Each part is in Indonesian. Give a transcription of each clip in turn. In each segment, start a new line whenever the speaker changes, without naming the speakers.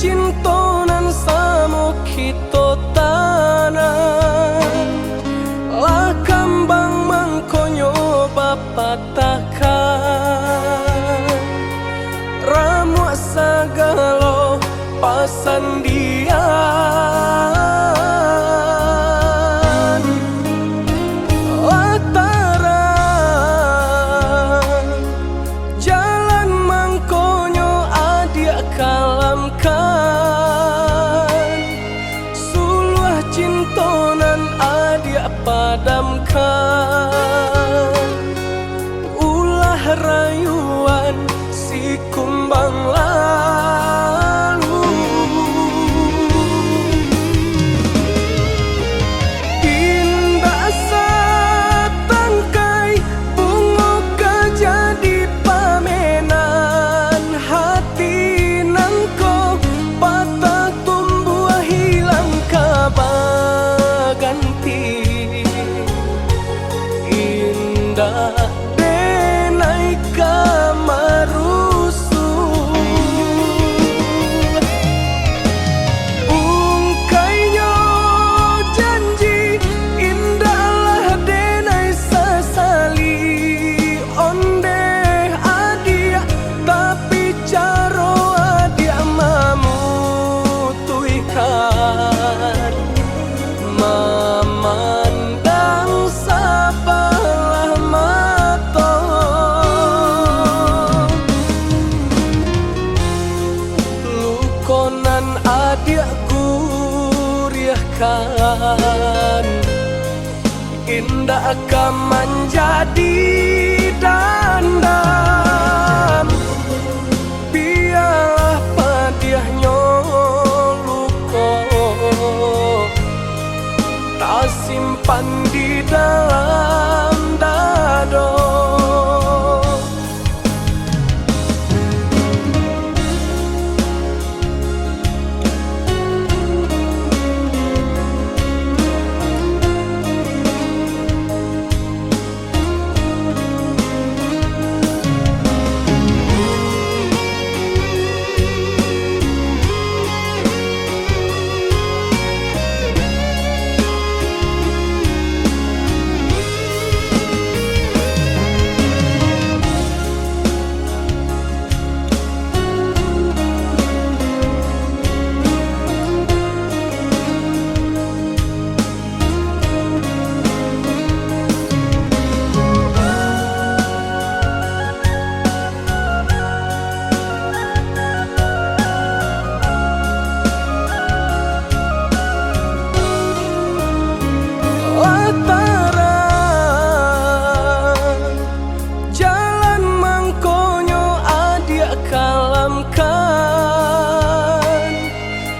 cintonan samo kito tanan lah kambang mangkonyo bapatakan ramu sagalo pasandian lataran jalan mangkonyo adia kalamkan suluh cintonan adia padamkan ulah rayuan si kumbang lalu indah satangkai bunga kejadi pamenan hati nangko patah tumbuh hilang kabaganti indah denai kamarusu ungkainya janji indahlah denai sesali onde adia tapi caro adia mamutuikan memandang sabalah mata lukonan adia guriahkan indah akan menjadi dandam biarlah padiahnya luko tak simpan di dalam dado lataran jalan mangkonyo adia kalamkan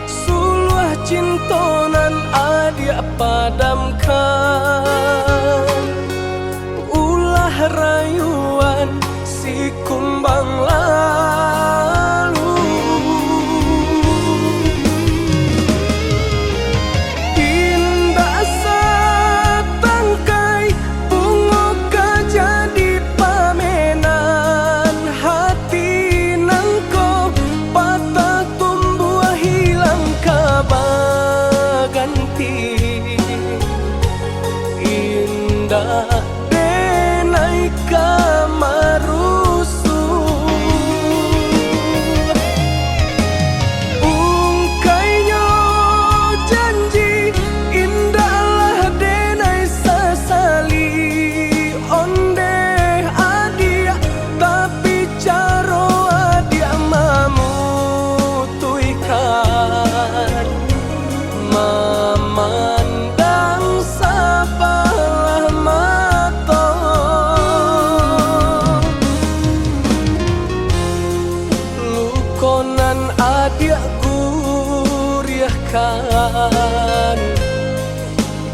suluh cintonan adia padamkan ulah rayuan si kumbang lalu indah satangkai bunga kejadi pamenan hati nangko patah tumbuh hilang kabaganti indah denai kamarusu ungkainya janji indahlah denai sesali onde adia tapi caro adia mamutuikan memandang sabalah mata lukonan adia guriahkan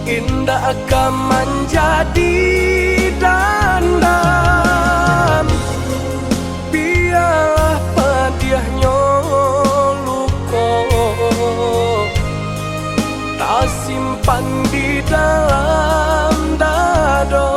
indah akan menjadi dandam biarlah padiahnya luko tak simpan di dalam dado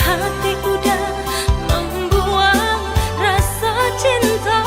Hati udah membuang rasa cinta.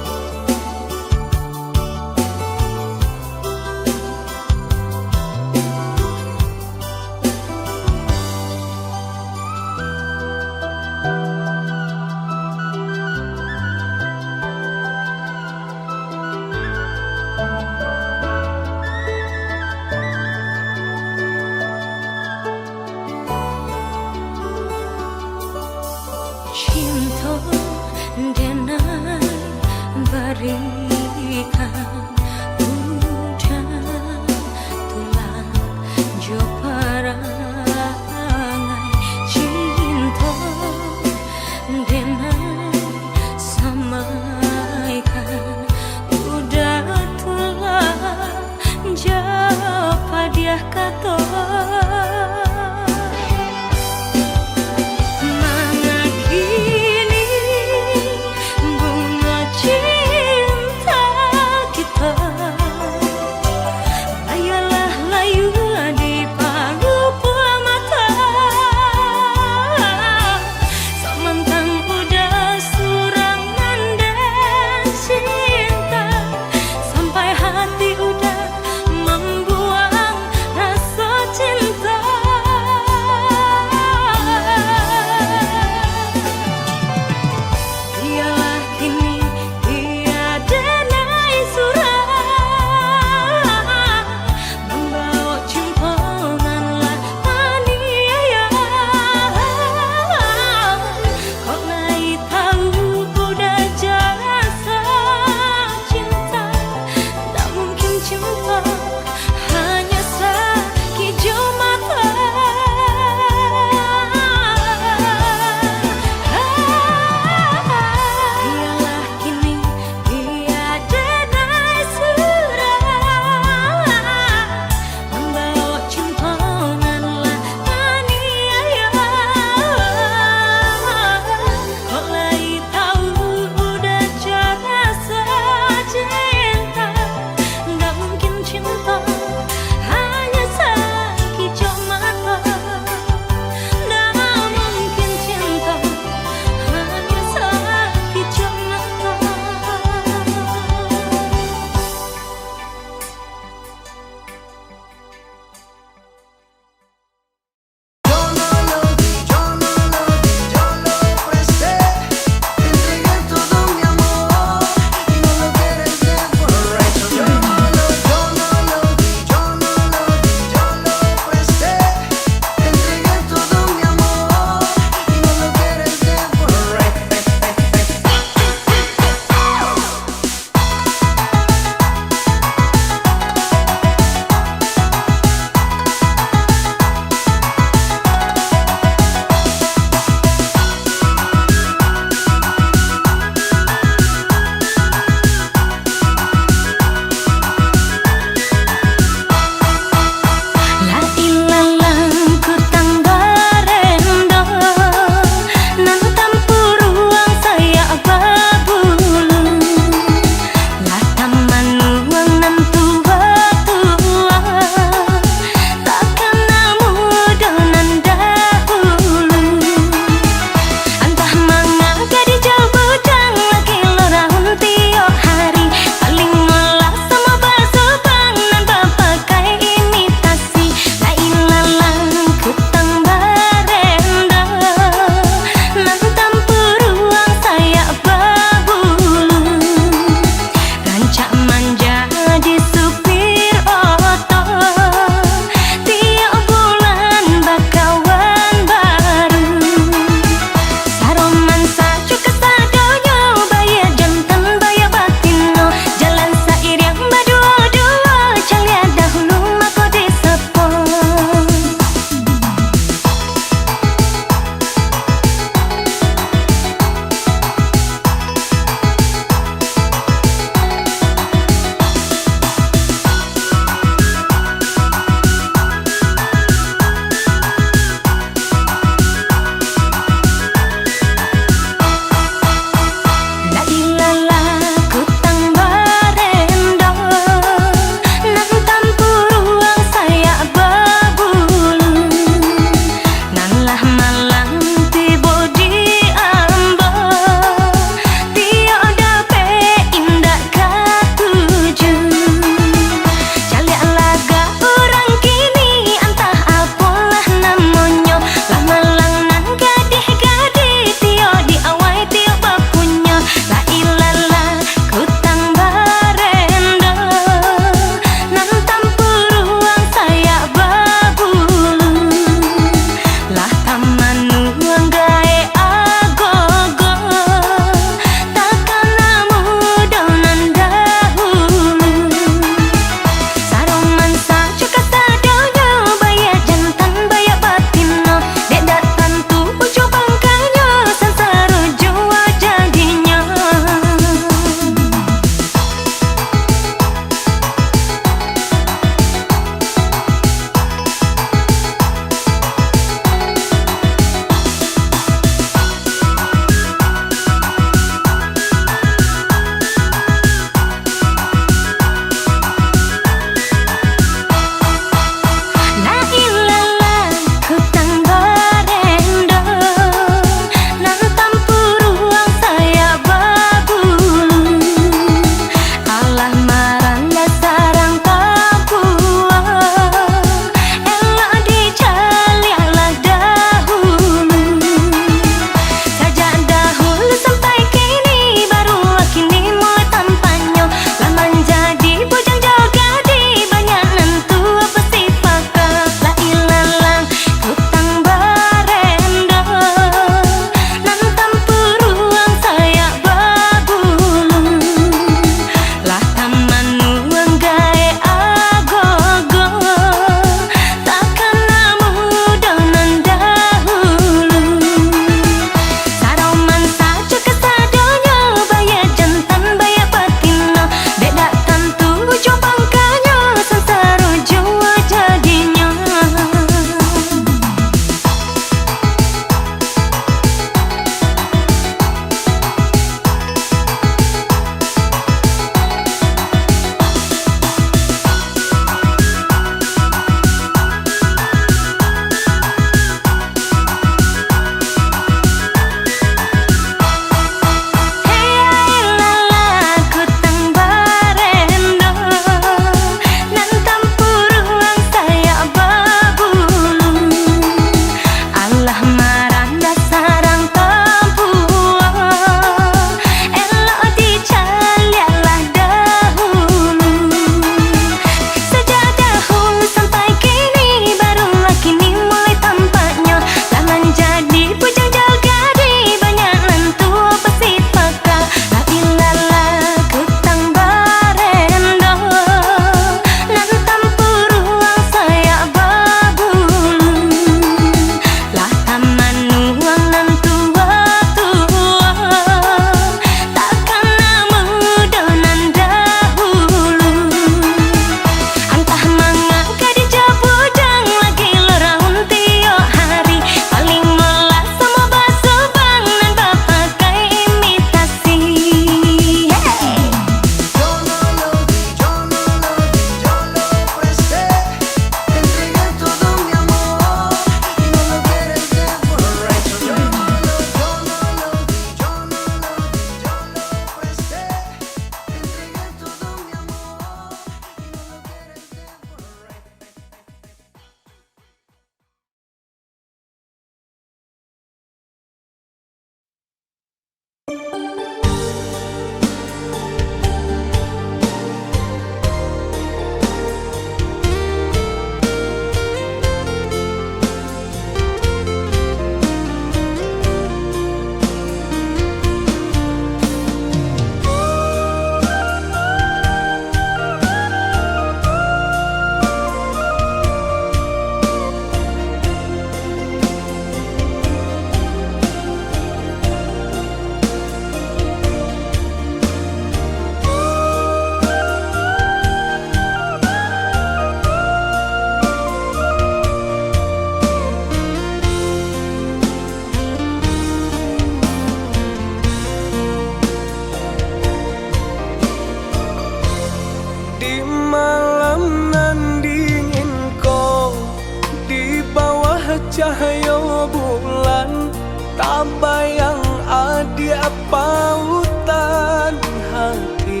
yo bulan, tak bayang adia pautan hati.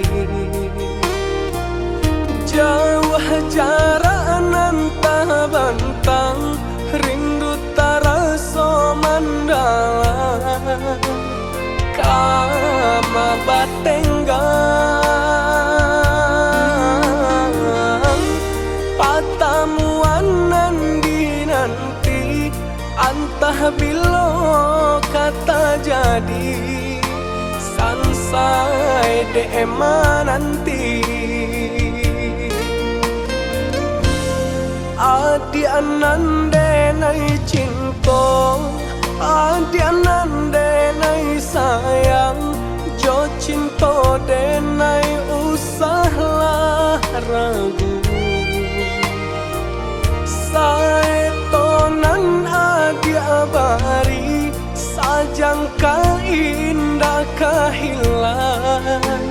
Jauh jarak nan tak bantang, rindu taraso mandalang. Kama batenggang, patamuan nan dinanti, antah bilo kata jadi, sansai dema nanti. Adi anande nai cinta, adi anande nai sayang, jo cinta denai usahlah ragu. Saetonan adi abari, sajangka indah kehilang,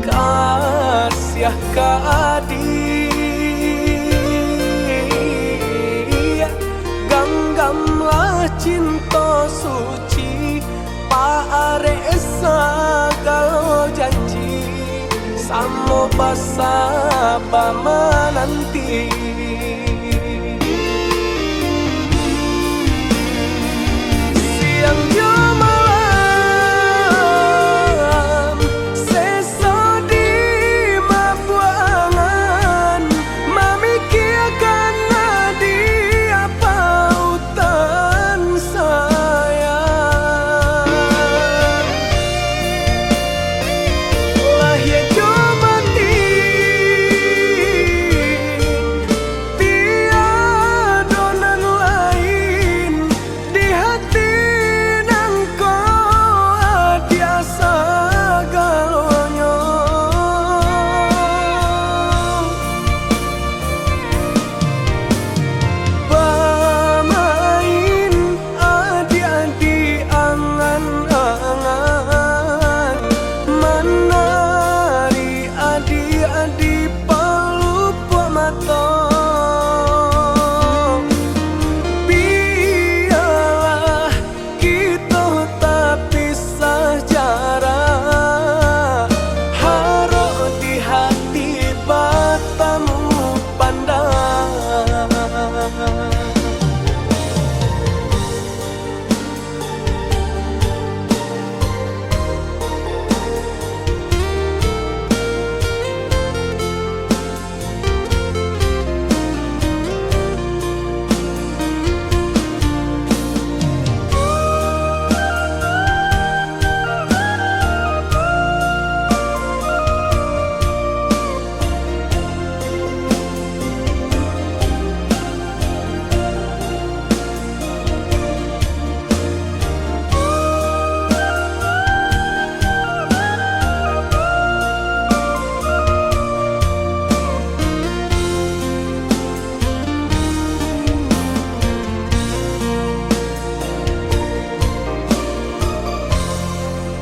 kasih ka adi. Ganggamlah cinta suci, paare segala janji, samo basa bama nanti. Siang jo malam, seso di mabuangan, memikirkan nadia pautan sayang. Lahir jo mati, tiada nan lain di hati.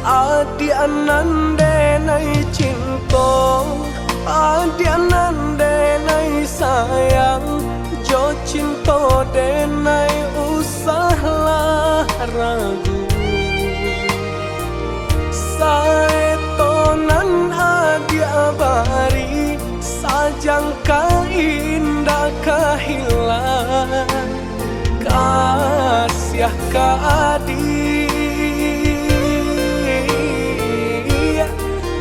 Adi anande nai cinta, adi anande nai sayang, jo cinta denai usahlah ragu. Saetonan adi abari, sajangka indah kehilang, kasih ka adi.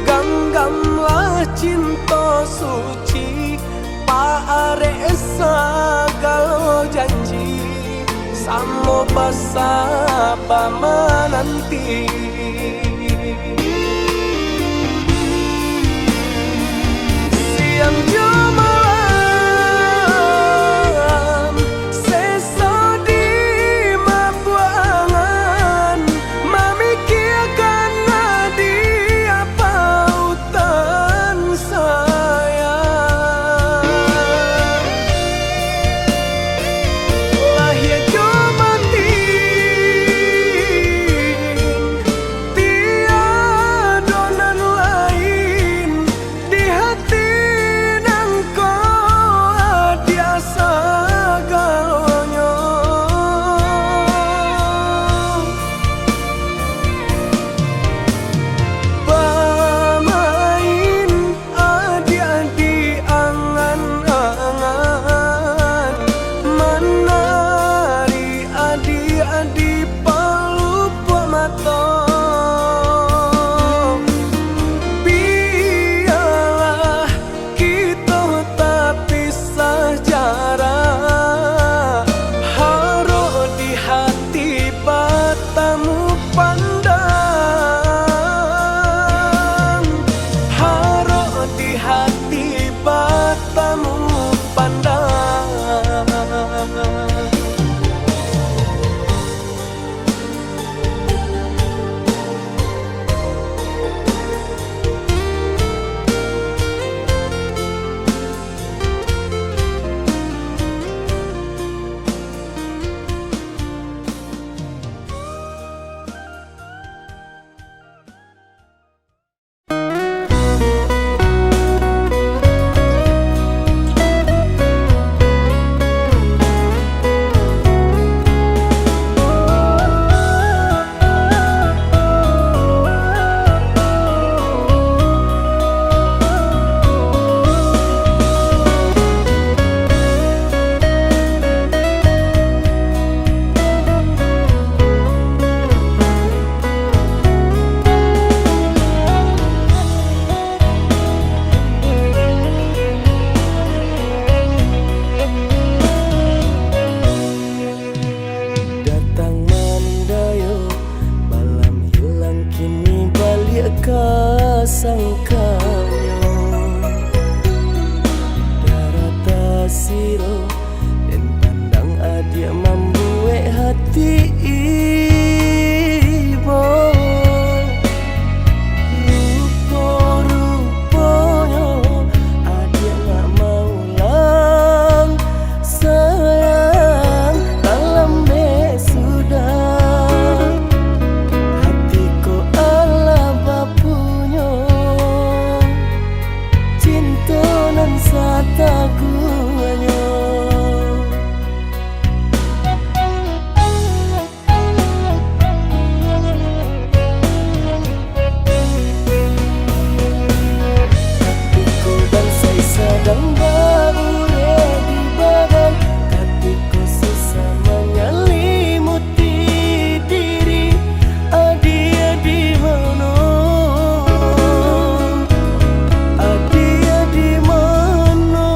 Ganggamlah cinta suci, paare segala janji, samo basa bama nanti. Siang jo malam, seso di mabuangan, memikirkan nadia pautan sayang. Lahir jo mati, di pelupuk mata. Biarlah kita tak pisah jarak, harap di hati batamu pandang, harap di hati batamu pandang. Sangkanyo darata siro dan pandang adia membuat hati ibo. Rupa-rupanya adia gak mau lang sayang dalam sudah hatiku ala bapunya cintonan sataguanya. Hatiku bangsai sedang berure di badan, hatiku susah menyelimuti diri. Adia di mana? Adia di mana?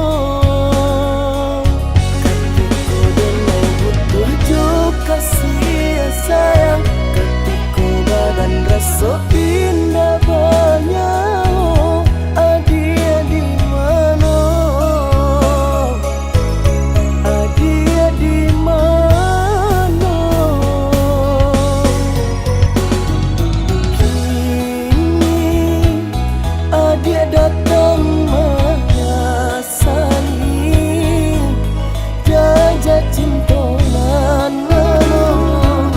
Hatiku denai butuh juk kasih sayang, hatiku badan rasa indah banyak. Adia di mana? Adia di mana? Kini adia datang mengasani jajak cintonan menolong.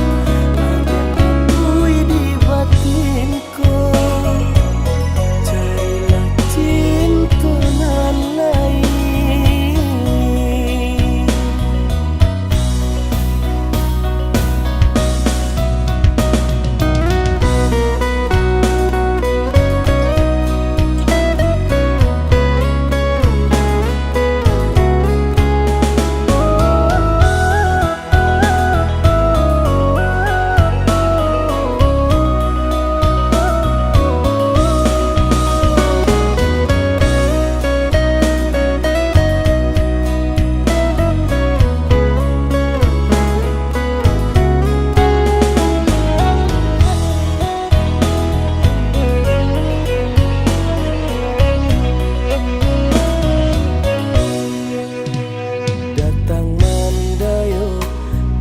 Adia bui di batinku, carilah cintonan lain. Datang mendayu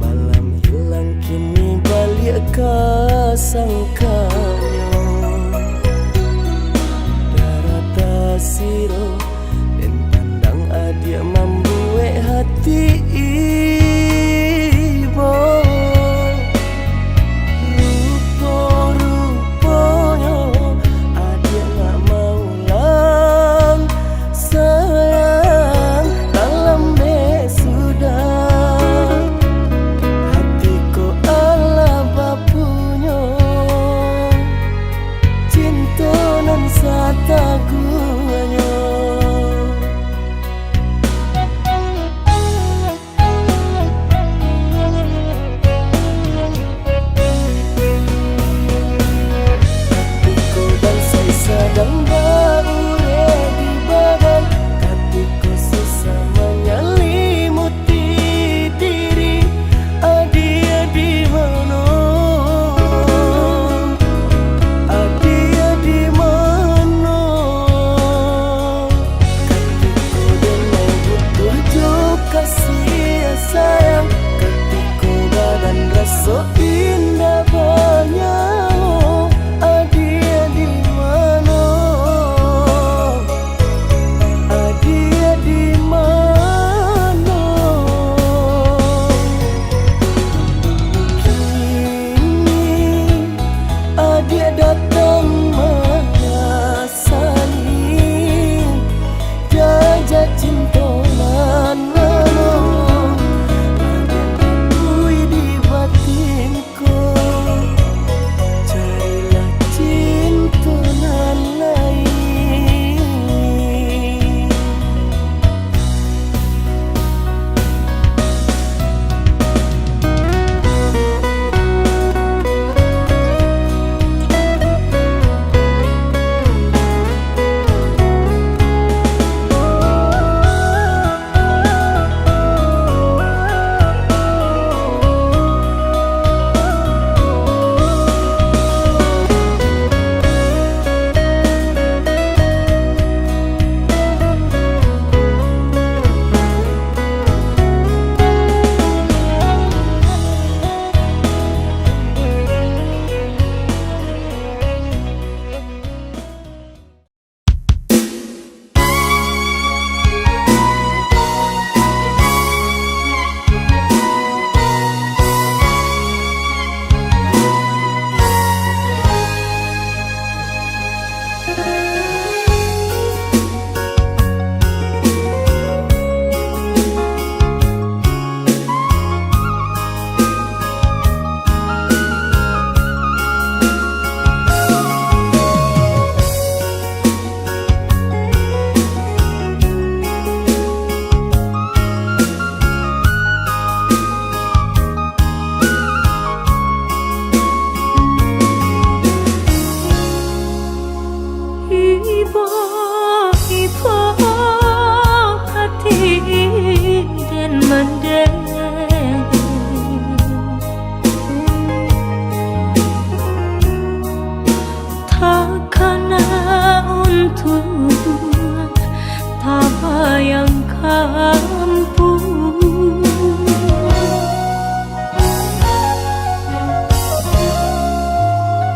malam hilang kini balik sangkanyo darata siro dan pandang adia membuat hati ibo. Rupa-rupanya adia gak mau lang sayang dalam sudah hatiku ala bapunya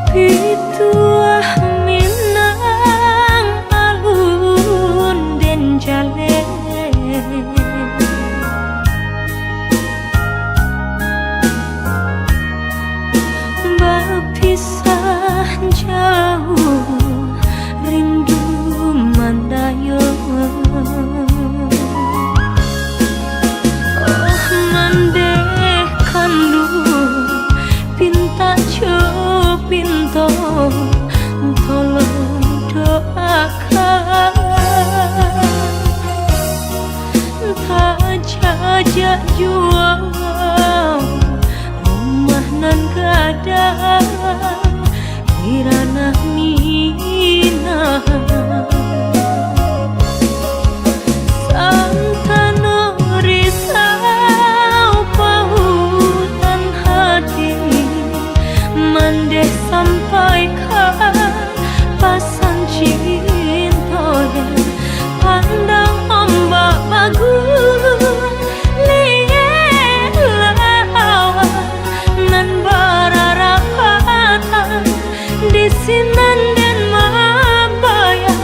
Pituah minang alun den jale berpisah jauh rindu mandayo mandeh kandu pinta pinto tolong doakan tak jajak jual rumah nan gadang irana minah santano risau pautan hati mandeh sampaikan pasan cinta pandang ombak bagus lihat lawan nan berarapatan di sinan dan mabaya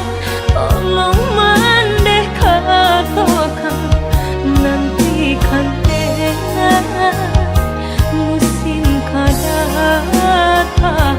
tolong mandeh katakan nanti kan musim kadatang.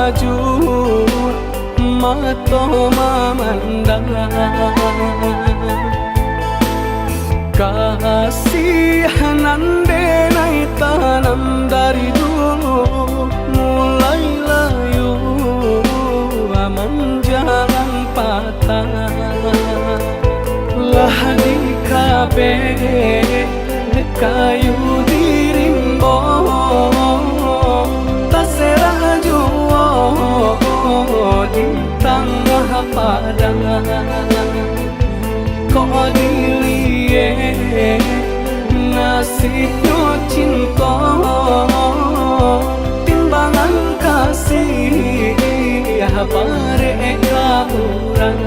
sajur mato memandang kasihanan denai tanam dari dulu mulai layu menjalan patah lah di kabe kayu dirimbo tak seraju di tengah padang kok dilie nasibnya cinta timbangan kasih bare kaurang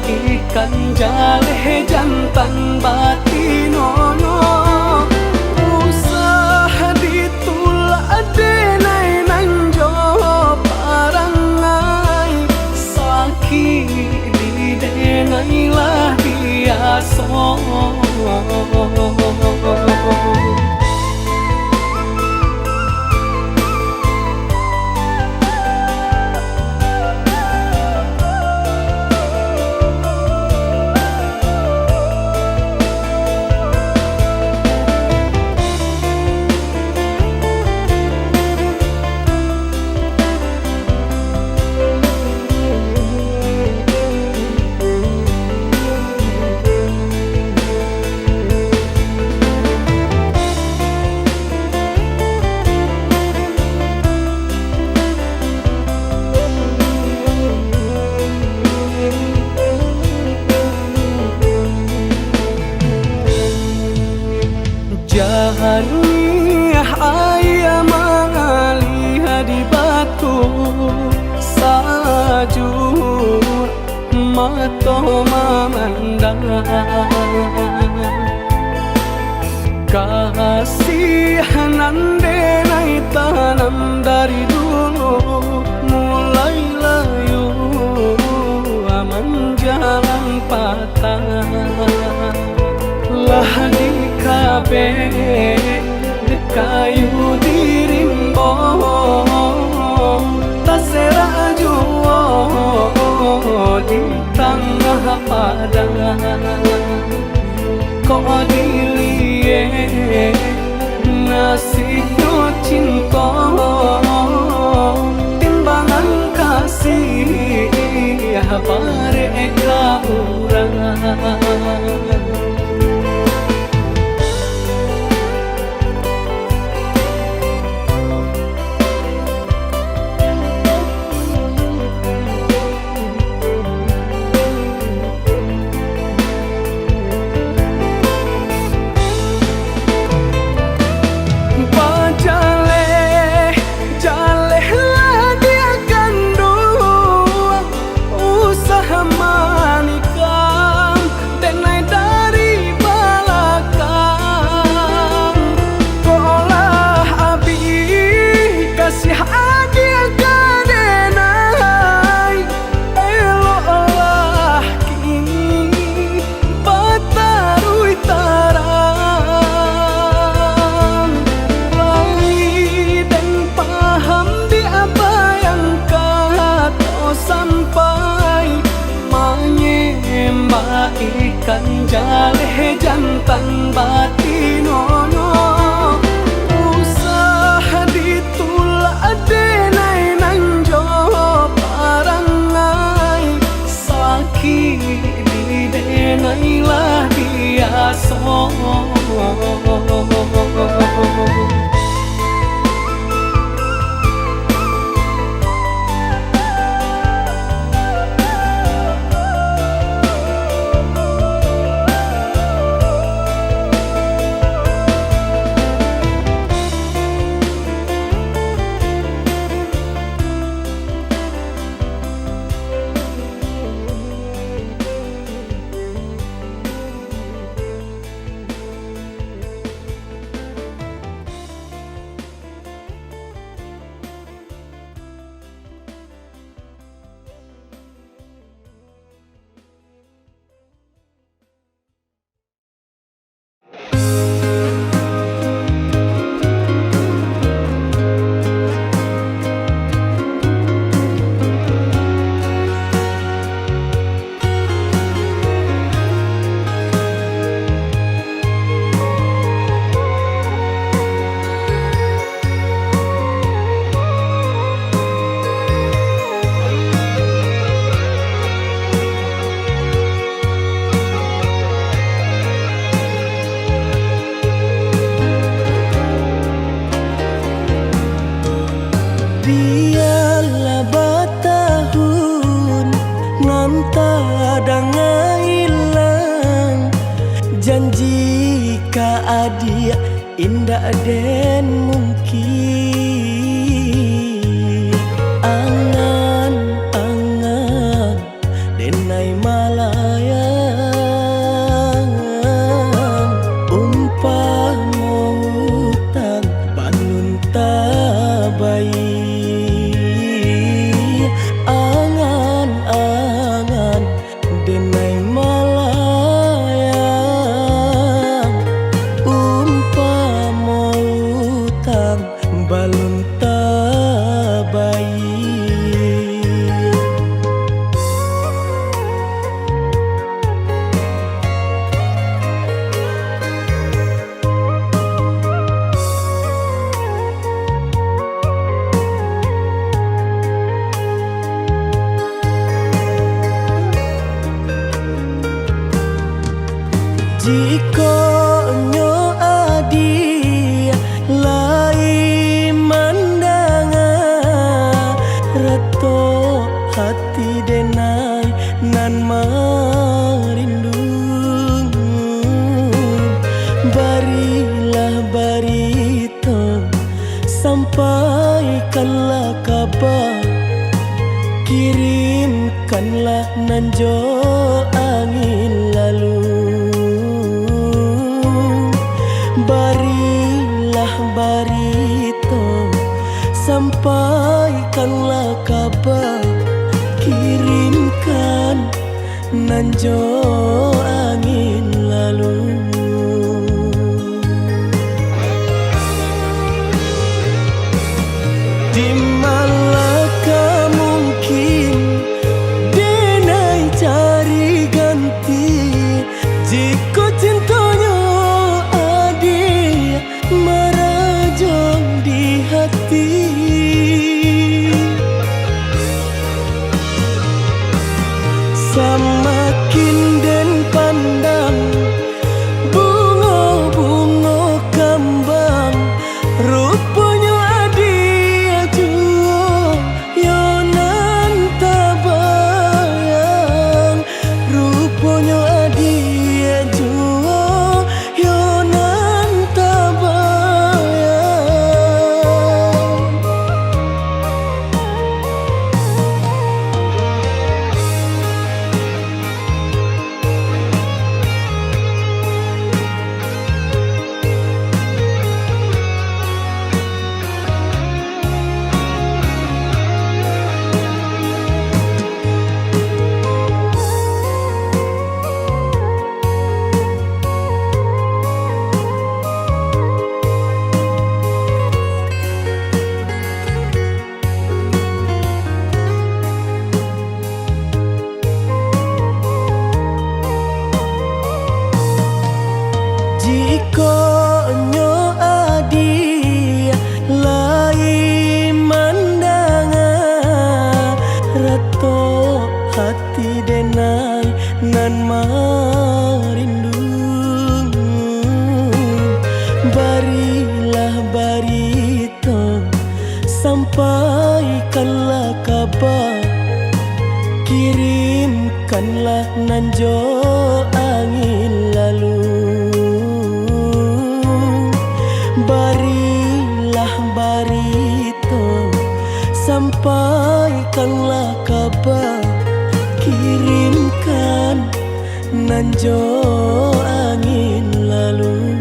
ikan jaleh jantan batinono usaha ditulak denai nanjo parangai sakit di denai lah biasa Jahaniah ayah mengalih di batu sajur mato memandang kasihanan denai tanam dari dulu mulai layu menjalan patah lah di kabe kayu dirimbo tak seraju di tengah padang kok dilie nasibnya cinta timbangan kasih bare kaurang ikan jaleh jantan batinono usaha ditulak denai nanjo indah den mungkin angan-angan denai malayang umpama utang bangun tabai angan-angan denai malayang umpama utang balun tabai. Jika nyo adi lai mandanga reto hati denai nan marindung barilah barito sampaikanlah kabar kirimkanlah nanjo angin lalu barilah barito sampaikanlah kabar kirimkan nanjo angin lalu. Di manakah mungkin denai cari ganti jika cintanya adi merajang di hati. Semakin den pandang bunga-bunga kembang rupanya adi ajuo yonan tabayang rupanya adi ajuo yonan tabayang. Jika nyo adi lai mandanga reto hati denai nan marindung barilah barito sampaikanlah kabar kirimkanlah nanjo angin lalu barilah barito sampaikanlah kabar kirimkan nanjo angin lalu.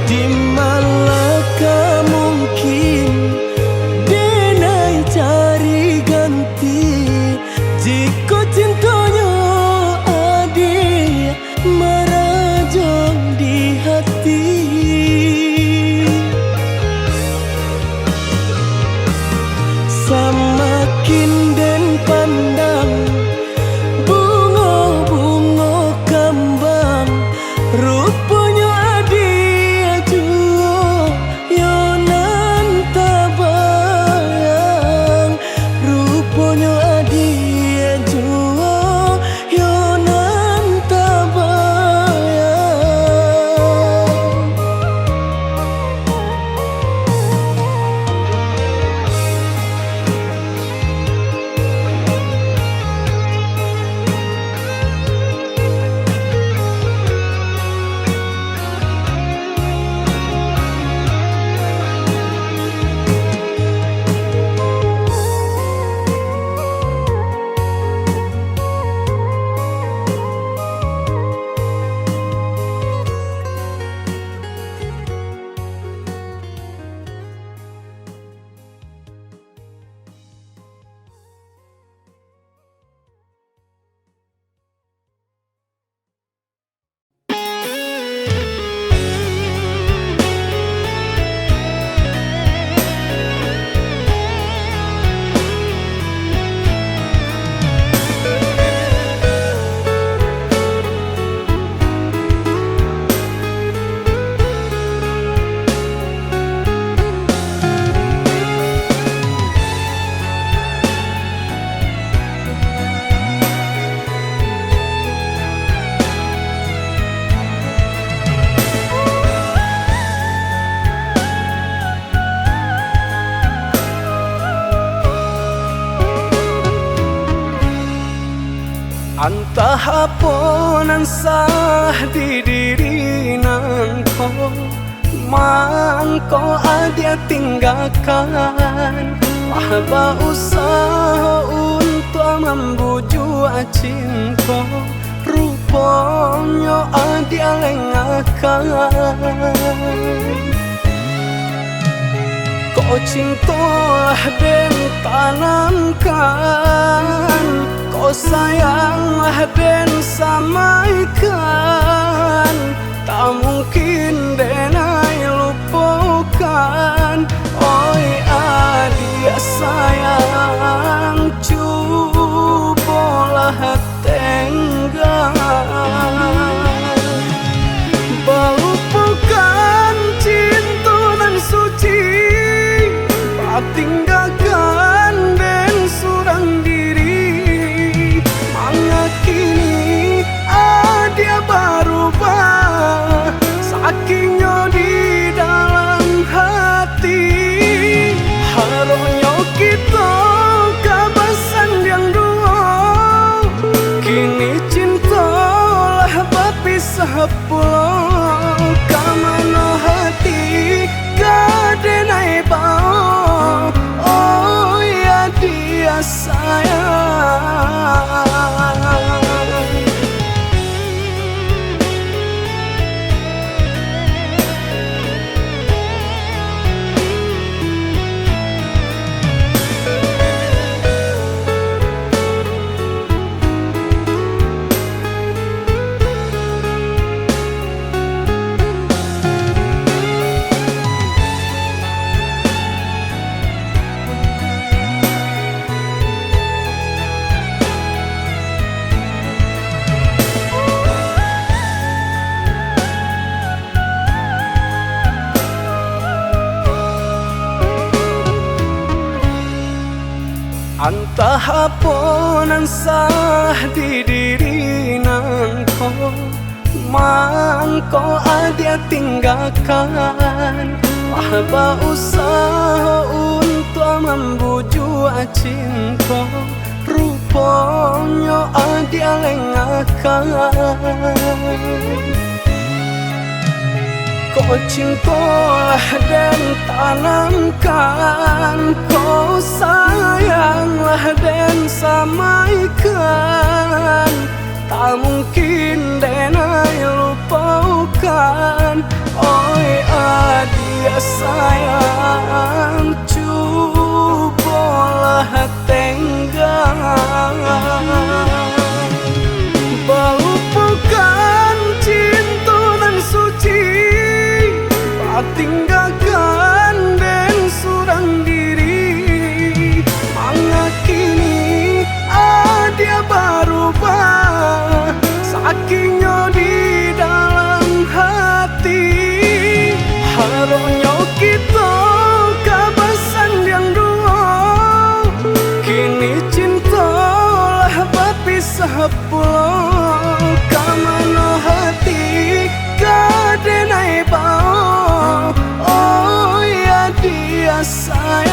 Di manakah mungkin denai cari ganti jika cintanya adi merajang di hati. Semakin den pandang bunga-bunga kembang rupanya adi ajuo Entah apa nan sah di diri nangko, mangko adia tinggalkan. Mahba usaha untuk membujuk cinta, rupanya adia lengakan. Kau cintalah dan tanamkan, kau sayanglah dan samaikan. Tak mungkin denai lupakan. Oi adia sayang, cobalah tenggang. Melupakan cinta nan suci, tinggalkan dan surang diri. Mengakini adia berubah, sakingnya di dalam hati. Harusnya kita kabasan yang dua, kini cintalah berpisah pulau. Kamana hati kadenai bau, oh ya dia sayang. Entah apa nan sah di diri nangko, mangko adia tinggalkan. Mahba usaha untuk membujuk cinta, rupanya adia lengakan. Kau cintalah dan tanamkan, kau sayanglah dan samaikan. Tak mungkin denai lupakan. Oi adia sayang, cobalah tenggang. Melupakan cinta nan suci, tinggalkan dan surang diri. Mengakini adia berubah, sakingnya di dalam hati. Harusnya kita kabasan yang dua, kini cintalah berpisah pulau. Kamana hati kadenai bau, oh ya dia sayang.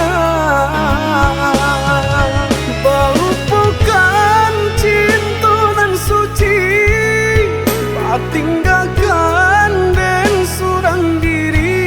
Melupakan cinta nan suci, tinggalkan dan surang diri.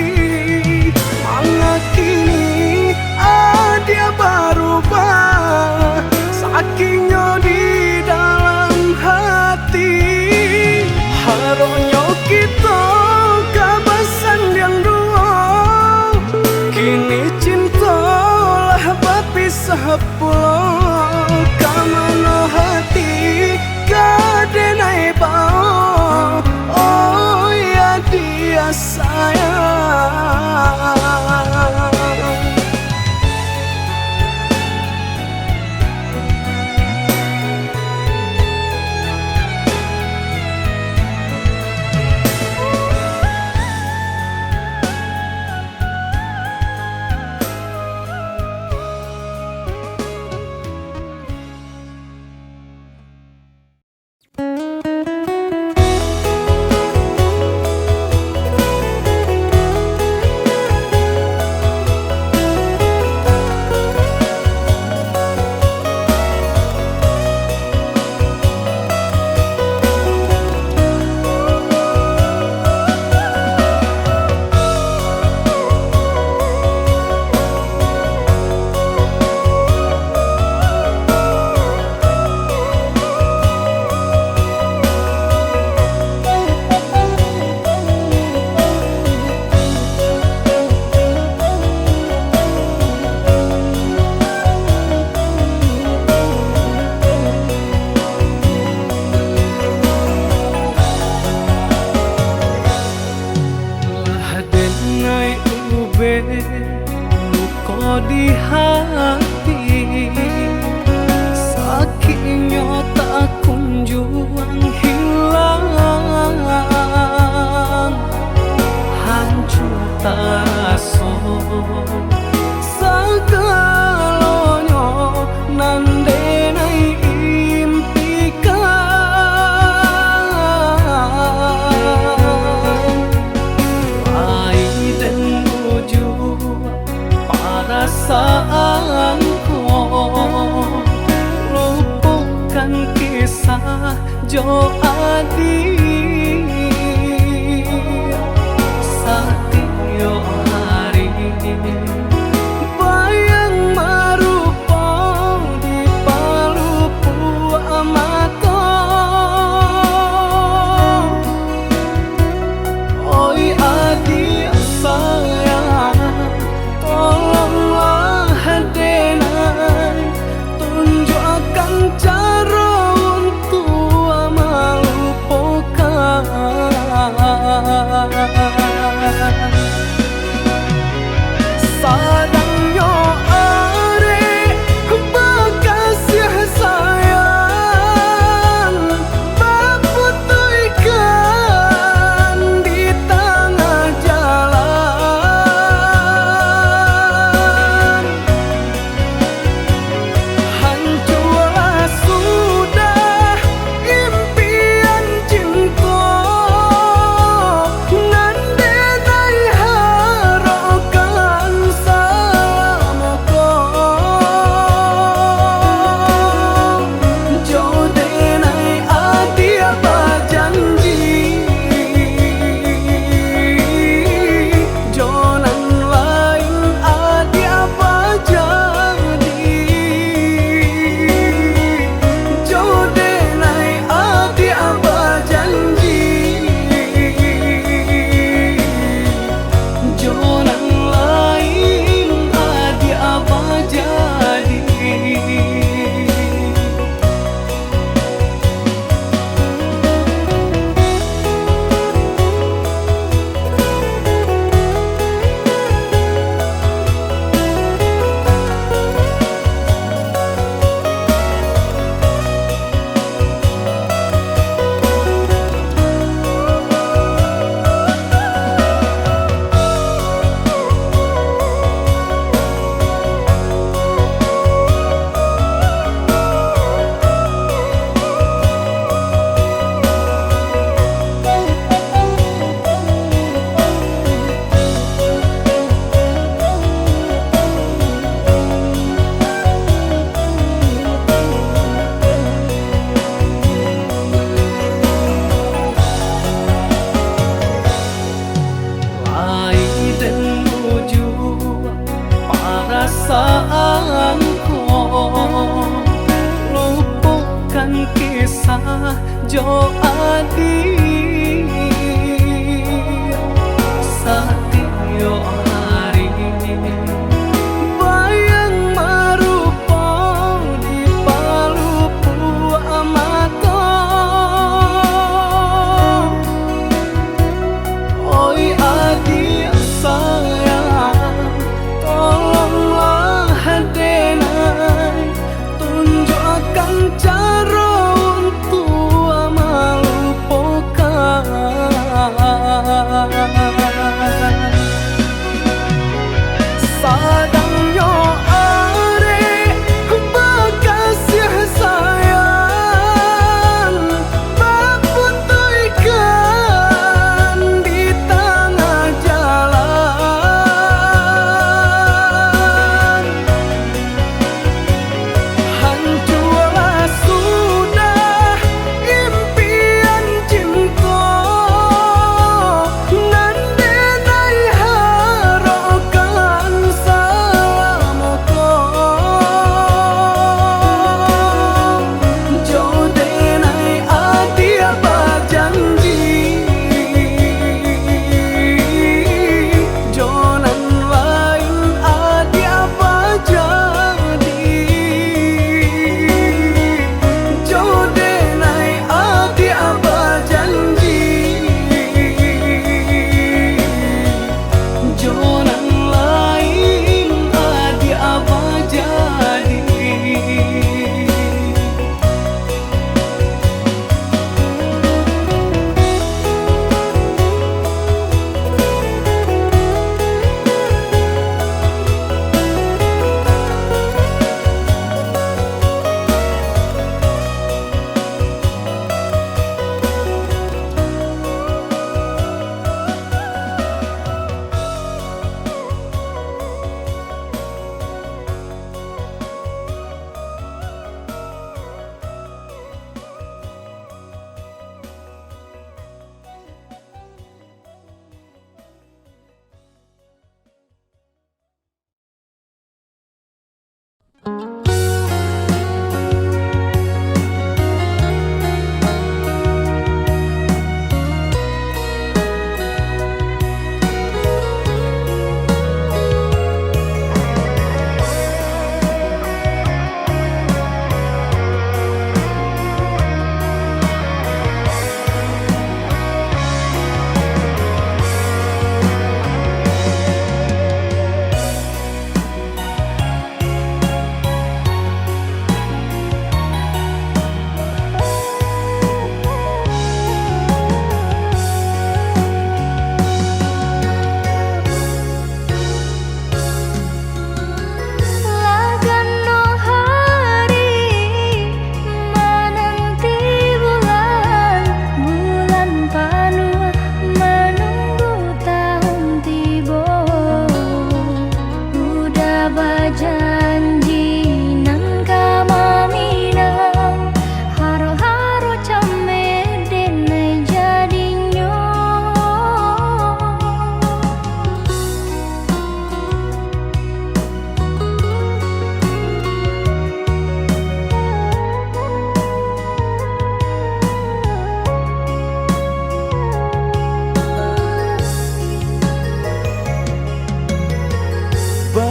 gawe luka di hati, sakitnya tak kunjung hilang, hancur taraso sagalonyo nandenai impikan, dan menuju perasaanku, lupakan kisah Jo Adi Satyo Hari, bayang marupa di palupu amato. Oi adik sayang, tolonglah denai, tunjukkan cara untuk melupakan. Sadangnya are bekasih sayang, berputihkan di tengah jalan. Hancurlah sudah impian cinta, nandenai harapan samoko. Jodenai adi apa janji, jonan lain adi apa jadi. Jodenai adi apa janji, jonan lain adi apa jadi. Dan menuju perasaanku, lupakan kisah Jo Adi Satyo Hari, bayang marupa di palupu amato. Oi adik sayang, tolonglah denai, tunjukkan cara untuk melupakan.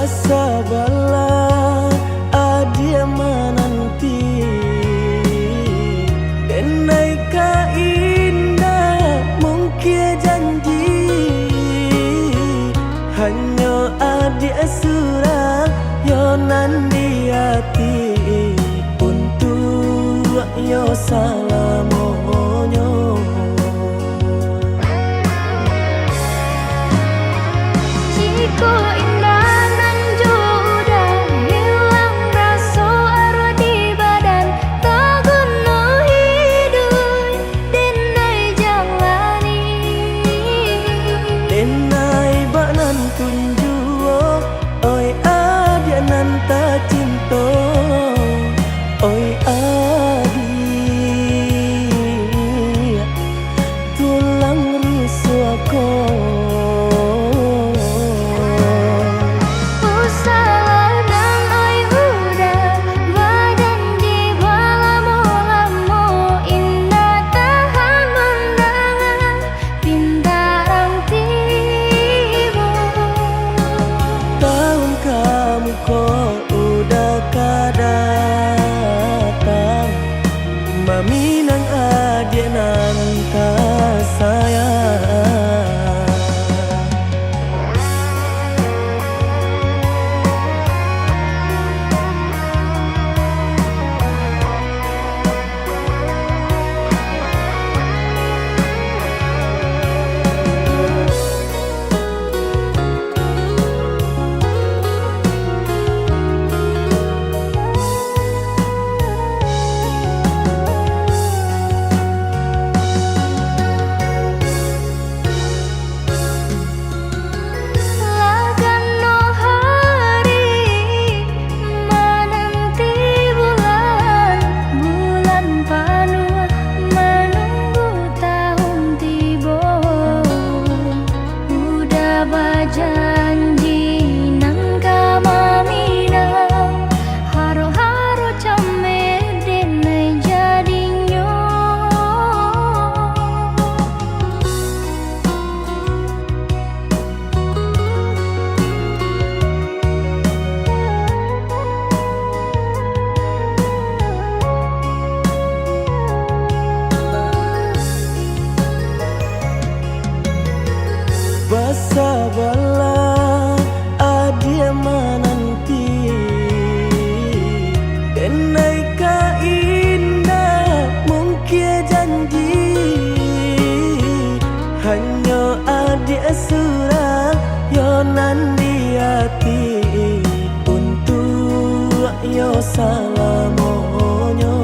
Basa bala adia menanti denai ka indah mungkin janji hanya adia surah yonan di hati untuk yo salamonyo.
Jika indah nan udah hilang rasa arwah di badan tak guna hidup denai jalani
denai banan tunjuo oi adia nan tak cinta oi adi tulang rusakku. Minang adik nan tak sayang. Janji nang kama minang haro-haro came denai jadinyo basa bala adia menanti denai ka indah mungkin janji hanya adia surah yonan di hati untuk yo salamonyo.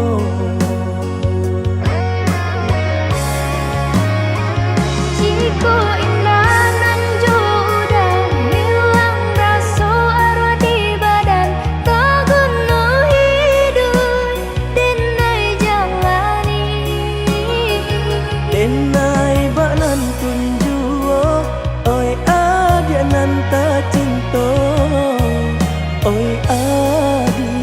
Jika indah nan udah hilang rasa arwah di badan tak guna hidup denai jalani
denai banan tunjuo oi adia nan tak cinta oi adi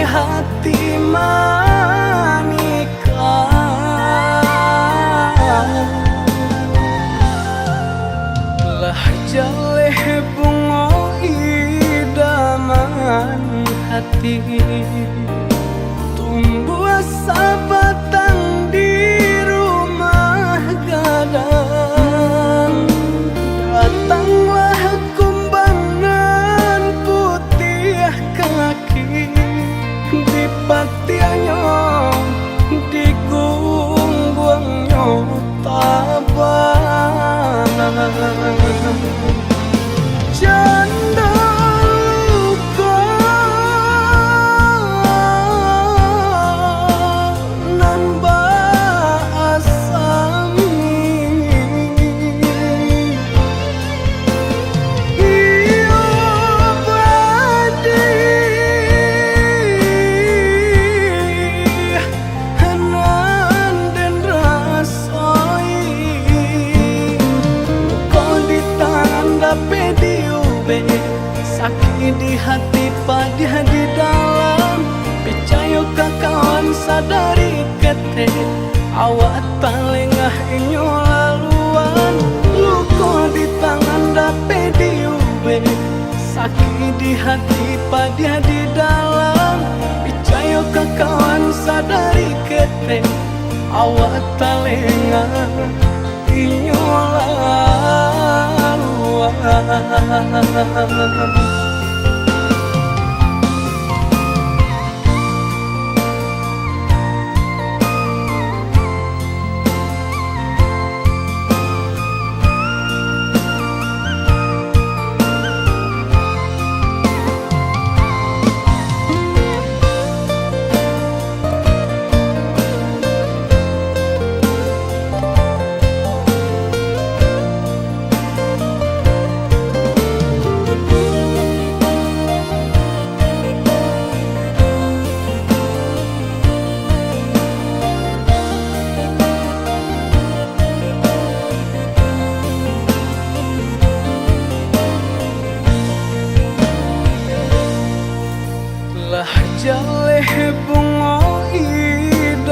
hati manikah. Lah jaleh bunga idaman hati, tumbuh sabatang di rumah gadang. Datanglah kumbangan putih kaki, di patiannya di gunggungnya tabang. Janda luka nan basami, iyo badi hanan dan rasoi. Kau ditanda pediube, sakit di hati padih di dalam. Percaya kawan sadari kete, awak tak lengah inyo laluan. Luka di tangan dape diube, sakit di hati padih di dalam. Percaya kawan sadari kete, awak tak lengah inyo laluan. Lah jaleh bunga idaman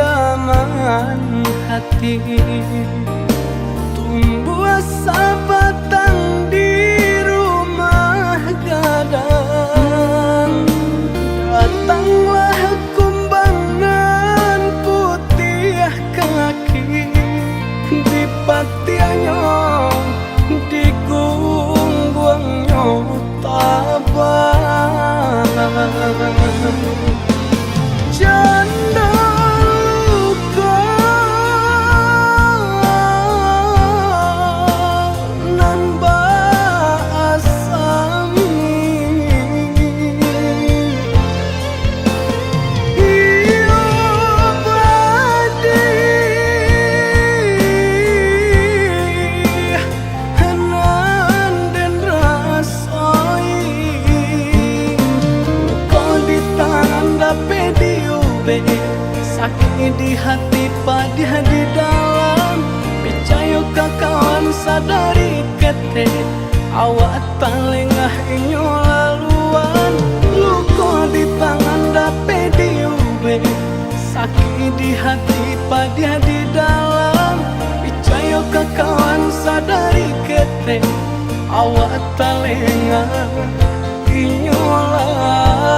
hati, tumbuh sabatang di rumah gadang. Datanglah kumbangan putih kaki, di patiannya di gunggungnya tabang. Janda luka nan basami, iyo badi hanan dan rasoi. Dape diube, sakit di hati padih di dalam. Percaya kawan sadari kete, awak tak lengah inyo laluan. Luka di tangan dape diube, sakit di hati padih di dalam. Percaya kawan sadari kete, awak tak lengah inyo laluan.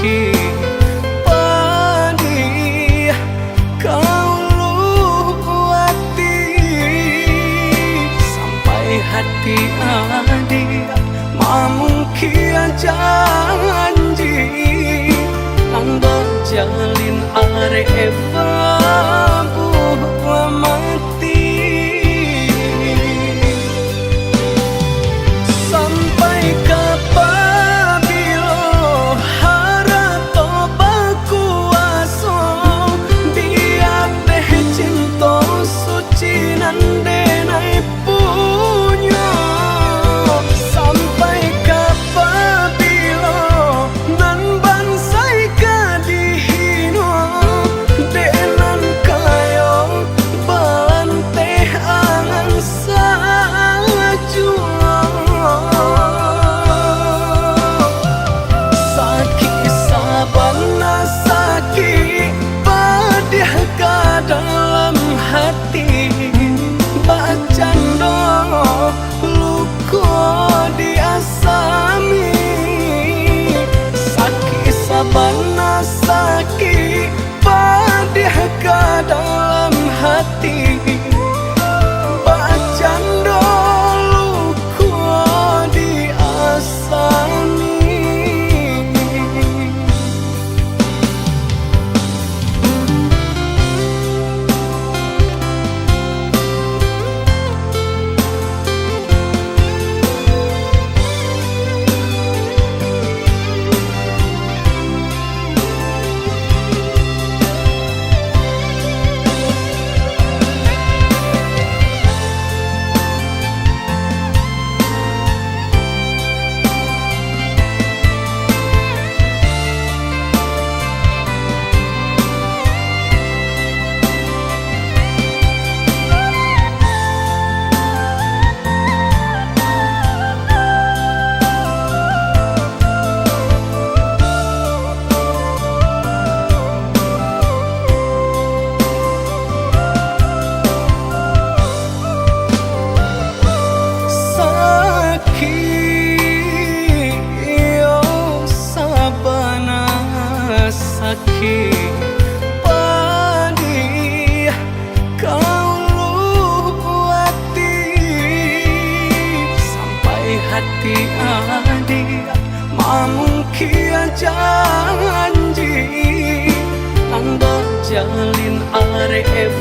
sakit pedih kau luati sampai hati adik mamungkia janji nang berjalin arep buah mati sampai kapabilo harato bakuaso biar teh cinta suci nandenai punya sampai kapabilo nan bansai kadihino denan kayo banteh angan sajua sakit sabana sakit pedih ka dalam hati bacando luko diasami sakit sabana sakit pedih ka dalam hati bacando luko diasami. Sakit pedih kau luati sampai hati adik mamungkia janji nang berjalin arep